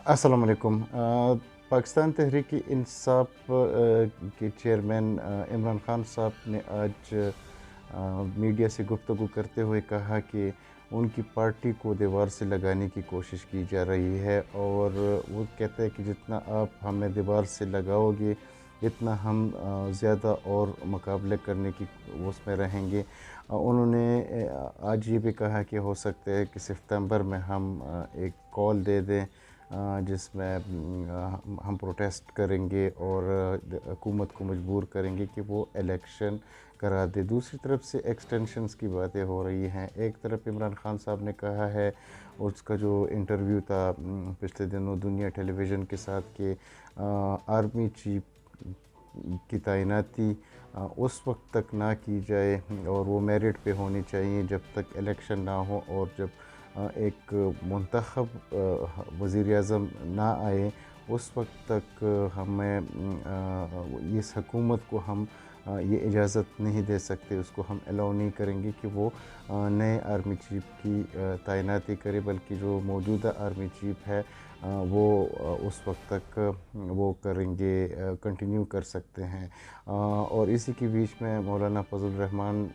السلام علیکم۔ پاکستان تحریک انصاف کے چیئرمین عمران خان صاحب نے آج میڈیا سے گفتگو کرتے ہوئے کہا کہ ان کی پارٹی کو دیوار سے لگانے کی کوشش کی جا رہی ہے، اور وہ کہتے ہیں کہ جتنا آپ ہمیں دیوار سے لگاؤ گے اتنا ہم زیادہ اور مقابلے کرنے کی اس میں رہیں گے۔ انہوں نے آج یہ بھی کہا کہ ہو سکتا ہے کہ ستمبر میں ہم ایک کال دے دیں جس میں ہم پروٹیسٹ کریں گے اور حکومت کو مجبور کریں گے کہ وہ الیکشن کرا دے۔ دوسری طرف سے ایکسٹینشنز کی باتیں ہو رہی ہیں۔ ایک طرف عمران خان صاحب نے کہا ہے، اس کا جو انٹرویو تھا پچھلے دنوں دنیا ٹیلی ویژن کے ساتھ، کہ آرمی چیف کی تعیناتی اس وقت تک نہ کی جائے اور وہ میرٹ پہ ہونی چاہیے جب تک الیکشن نہ ہو، اور جب ایک منتخب وزیر اعظم نہ آئے اس وقت تک ہمیں اس حکومت کو ہم یہ اجازت نہیں دے سکتے، اس کو ہم الاؤ نہیں کریں گے کہ وہ نئے آرمی چیف کی تعیناتی کرے، بلکہ جو موجودہ آرمی چیف ہے وہ اس وقت تک وہ کریں گے، کنٹینیو کر سکتے ہیں۔ اور اسی کے بیچ میں مولانا فضل الرحمان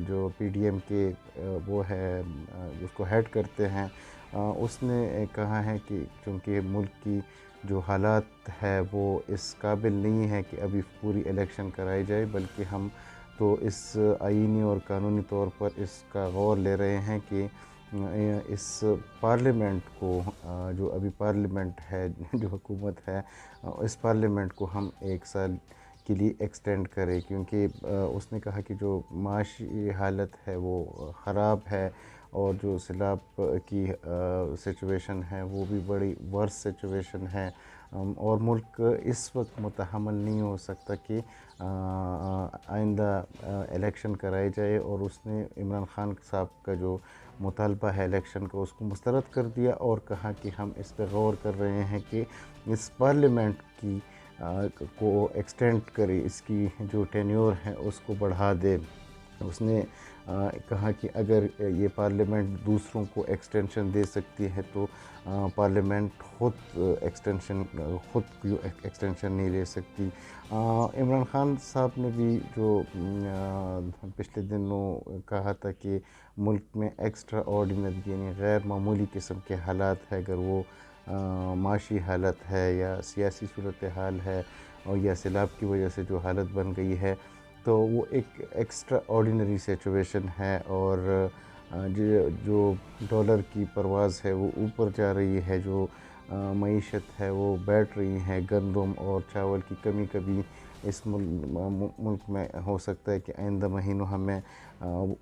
جو پی ڈی ایم کے وہ ہے اس کو ہیڈ کرتے ہیں، اس نے کہا ہے کہ چونکہ ملک کی جو حالات ہے وہ اس قابل نہیں ہے کہ ابھی پوری الیکشن کرائی جائے، بلکہ ہم تو اس آئینی اور قانونی طور پر اس کا غور لے رہے ہیں کہ اس پارلیمنٹ کو جو ابھی پارلیمنٹ ہے، جو حکومت ہے، اس پارلیمنٹ کو ہم 1 سال کے لیے ایکسٹینڈ کرے، کیونکہ اس نے کہا کہ جو معاشی حالت ہے وہ خراب ہے، اور جو سیلاب کی سچویشن ہے وہ بھی بڑی ورس سچویشن ہے، اور ملک اس وقت متحمل نہیں ہو سکتا کہ آئندہ الیکشن کرائی جائے۔ اور اس نے عمران خان صاحب کا جو مطالبہ ہے الیکشن کا اس کو مسترد کر دیا، اور کہا کہ ہم اس پہ غور کر رہے ہیں کہ اس پارلیمنٹ کی کو ایکسٹینڈ کرے، اس کی جو ٹینیور ہے اس کو بڑھا دے۔ اس نے کہا کہ اگر یہ پارلیمنٹ دوسروں کو ایکسٹینشن دے سکتی ہے تو پارلیمنٹ خود ایکسٹینشن نہیں لے سکتی۔ عمران خان صاحب نے بھی جو پچھلے دنوں کہا تھا کہ ملک میں ایکسٹرا آرڈینری یعنی غیر معمولی قسم کے حالات ہے، اگر وہ معاشی حالت ہے یا سیاسی صورتحال ہے اور یا سیلاب کی وجہ سے جو حالت بن گئی ہے، تو وہ ایک ایکسٹرا آرڈینری سچویشن ہے، اور جو ڈالر کی پرواز ہے وہ اوپر جا رہی ہے، جو معیشت ہے وہ بیٹھ رہی ہے، گندم اور چاول کی کمی کبھی اس ملک میں ہو سکتا ہے کہ آئندہ مہینوں ہمیں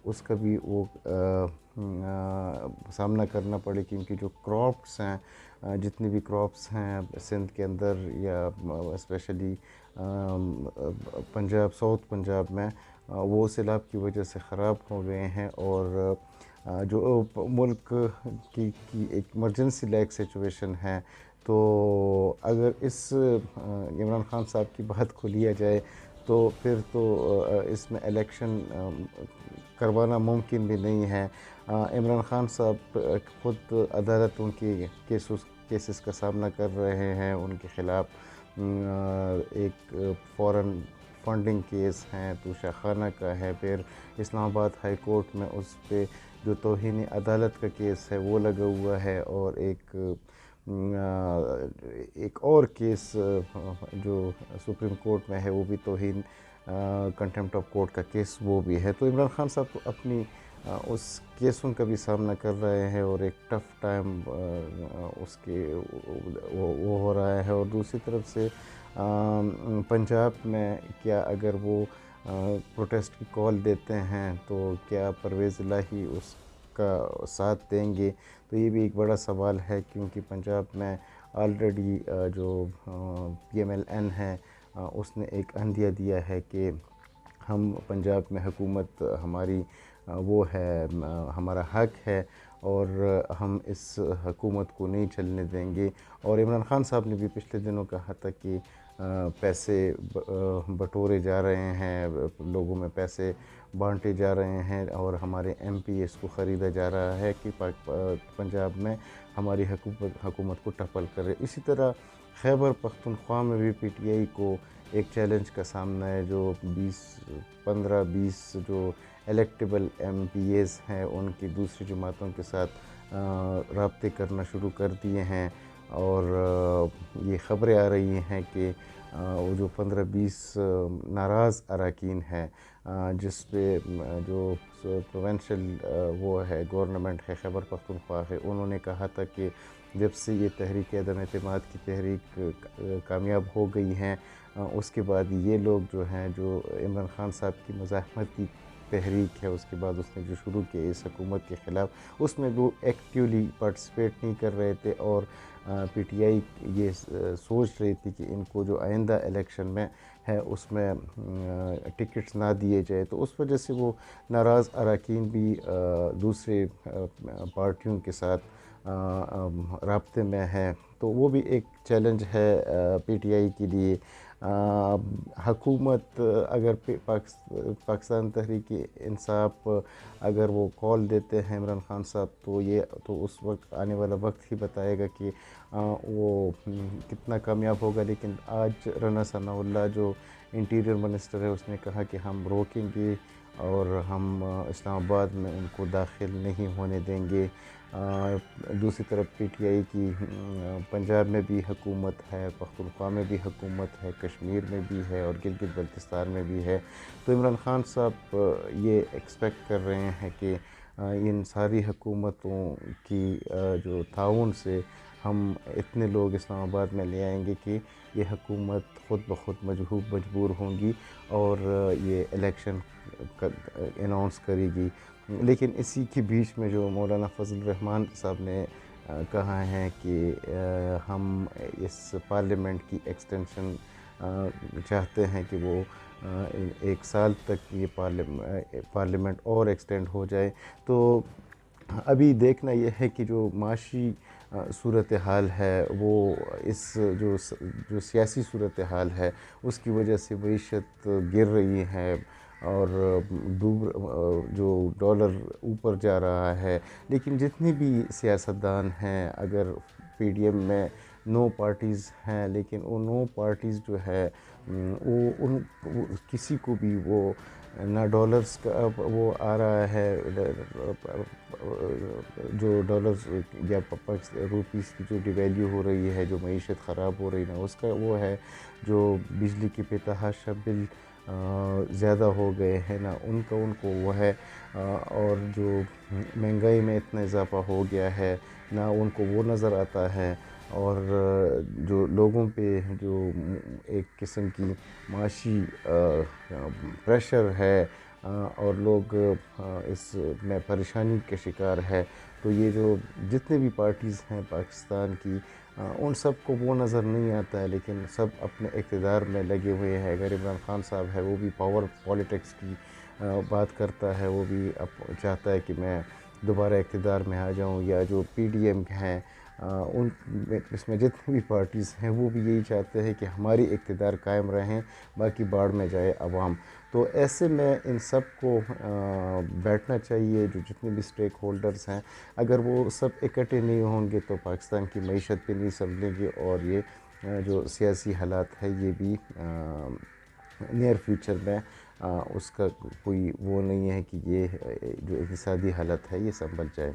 اس کا بھی وہ سامنا کرنا پڑے، کیونکہ جو کراپس ہیں، جتنی بھی کراپس ہیں سندھ کے اندر یا اسپیشلی پنجاب، ساؤتھ پنجاب میں، وہ سیلاب کی وجہ سے خراب ہو گئے ہیں، اور جو ملک کی ایک ایمرجنسی لائک سچویشن ہے۔ تو اگر اس عمران خان صاحب کی بات کو لیا جائے تو پھر تو اس میں الیکشن کروانا ممکن بھی نہیں ہے۔ عمران خان صاحب خود عدالتوں کے کیسز کا سامنا کر رہے ہیں، ان کے خلاف ایک فورن فنڈنگ کیس ہے، توشہ خانہ کا ہے، پھر اسلام آباد ہائی کورٹ میں اس پہ جو توہین عدالت کا کیس ہے وہ لگا ہوا ہے، اور ایک اور کیس جو سپریم کورٹ میں ہے وہ بھی توہین کنٹیمپٹ آف کورٹ کا کیس وہ بھی ہے۔ تو عمران خان صاحب تو اپنی اس کیسوں کا بھی سامنا کر رہے ہیں، اور ایک ٹف ٹائم اس کے وہ ہو رہا ہے۔ اور دوسری طرف سے پنجاب میں کیا اگر وہ پروٹیسٹ کی کال دیتے ہیں تو کیا پرویز الہی اس کا ساتھ دیں گے؟ تو یہ بھی ایک بڑا سوال ہے، کیونکہ پنجاب میں آلریڈی جو پی ایم ایل این ہے اس نے ایک عندیہ دیا ہے کہ ہم پنجاب میں حکومت ہماری وہ ہے، ہمارا حق ہے، اور ہم اس حکومت کو نہیں چلنے دیں گے۔ اور عمران خان صاحب نے بھی پچھلے دنوں کہا تھا کہ پیسے بٹورے جا رہے ہیں، لوگوں میں پیسے بانٹے جا رہے ہیں، اور ہمارے ایم پی اس کو خریدا جا رہا ہے کہ پنجاب میں ہماری حکومت کو ٹپل کرے۔ اسی طرح خیبر پختونخوا میں بھی پی ٹی آئی کو ایک چیلنج کا سامنا ہے، جو 15-20 جو الیکٹیبل ایم پی ایز ہیں ان کی دوسری جماعتوں کے ساتھ رابطے کرنا شروع کر دیے ہیں، اور یہ خبریں آ رہی ہیں کہ وہ جو 15-20 ناراض اراکین ہیں، جس پہ جو پروونشل وہ ہے گورنمنٹ ہے خیبر پختونخوا ہے، انہوں نے کہا تھا کہ جب سے یہ تحریک عدم اعتماد کی تحریک کامیاب ہو گئی ہیں، اس کے بعد یہ لوگ جو ہیں، جو عمران خان صاحب کی مزاحمت کی تحریک ہے، اس کے بعد اس نے جو شروع کیا اس حکومت کے خلاف، اس میں وہ ایکٹیولی پارٹیسپیٹ نہیں کر رہے تھے، اور پی ٹی آئی یہ سوچ رہی تھی کہ ان کو جو آئندہ الیکشن میں ہے اس میں ٹکٹس نہ دیے جائے، تو اس وجہ سے وہ ناراض اراکین بھی دوسرے پارٹیوں کے ساتھ رابطے میں ہے، تو وہ بھی ایک چیلنج ہے پی ٹی آئی کے لیے۔ حکومت اگر پاکستان تحریک انصاف اگر وہ کال دیتے ہیں عمران خان صاحب، تو اس وقت آنے والا وقت ہی بتائے گا کہ وہ کتنا کامیاب ہوگا، لیکن آج رانا ثناء اللہ جو انٹیریئر منسٹر ہے اس نے کہا کہ ہم روکیں گے اور ہم اسلام آباد میں ان کو داخل نہیں ہونے دیں گے۔ دوسری طرف پی ٹی آئی کی پنجاب میں بھی حکومت ہے، پختونخوا میں بھی حکومت ہے، کشمیر میں بھی ہے، اور گلگت بلتستان میں بھی ہے، تو عمران خان صاحب یہ ایکسپیکٹ کر رہے ہیں کہ ان ساری حکومتوں کی جو تعاون سے ہم اتنے لوگ اسلام آباد میں لے آئیں گے کہ یہ حکومت خود بخود مجبور ہوں گی اور یہ الیکشن اناؤنس کرے گی۔ لیکن اسی کے بیچ میں جو مولانا فضل الرحمان صاحب نے کہا ہے کہ ہم اس پارلیمنٹ کی ایکسٹینشن چاہتے ہیں کہ وہ 1 سال تک یہ پارلیمنٹ اور ایکسٹینڈ ہو جائے، تو ابھی دیکھنا یہ ہے کہ جو معاشی صورتحال ہے وہ اس جو سیاسی صورتحال ہے اس کی وجہ سے معیشت گر رہی ہے، اور جو ڈالر اوپر جا رہا ہے، لیکن جتنے بھی سیاستدان ہیں، اگر پی ڈی ایم میں 9 پارٹیز ہیں، لیکن وہ 9 پارٹیز جو ہے وہ کسی کو بھی وہ نہ ڈالرز کا وہ آ رہا ہے، جو ڈالرز یا روپیز کی جو ڈیویلیو ہو رہی ہے، جو معیشت خراب ہو رہی ہے اس کا وہ ہے، جو بجلی کے پہ تحاشا بل زیادہ ہو گئے ہیں نا ان کو وہ ہے، اور جو مہنگائی میں اتنا اضافہ ہو گیا ہے نہ ان کو وہ نظر آتا ہے، اور جو لوگوں پہ جو ایک قسم کی معاشی پریشر ہے، اور لوگ اس میں پریشانی کے شکار ہے، تو یہ جو جتنے بھی پارٹیز ہیں پاکستان کی ان سب کو وہ نظر نہیں آتا ہے، لیکن سب اپنے اقتدار میں لگے ہوئے ہیں۔ اگر عمران خان صاحب ہے وہ بھی پاور پالیٹکس کی بات کرتا ہے، وہ بھی چاہتا ہے کہ میں دوبارہ اقتدار میں آ جاؤں، یا جو پی ڈی ایم ہیں اس میں جتنی بھی پارٹیز ہیں وہ بھی یہی چاہتے ہیں کہ ہماری اقتدار قائم رہیں، باقی باڑ میں جائے عوام۔ تو ایسے میں ان سب کو بیٹھنا چاہیے، جو جتنے بھی اسٹیک ہولڈرز ہیں، اگر وہ سب اکٹھے نہیں ہوں گے تو پاکستان کی معیشت پہ نہیں سنبھلیں گے، اور یہ جو سیاسی حالات ہے یہ بھی نیئر فیوچر میں اس کا کوئی وہ نہیں ہے کہ یہ جو اقتصادی حالت ہے یہ سنبھل جائے۔